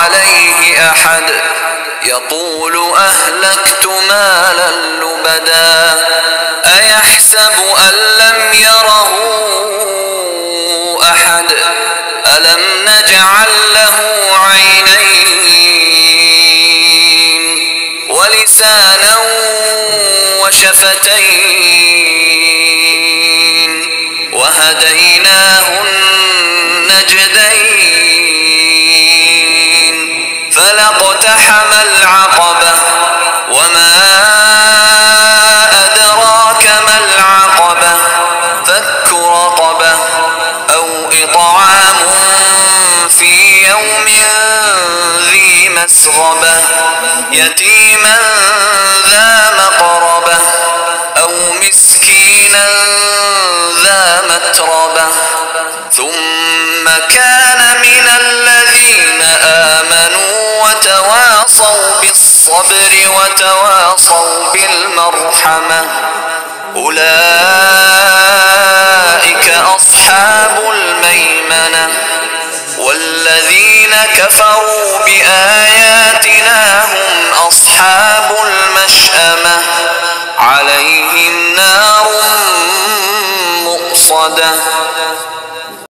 عليه أحد يقول أهلكت مالا لبدا أيحسب أن لم يره أحد ألم نجعل له عينين ولسانا وشفتين وهديناه النجدين فلاقتحم العقبة وما أدراك ما العقبة فك رقبة أو إطعام في يوم ذي مسغبة يتيما ذا مقربة أو مسكينا ذا متربة ثم كان من الذين آمنوا وتواصوا بالصبر وتواصوا بالمرحمة أولئك أصحاب الميمنة والذين كفروا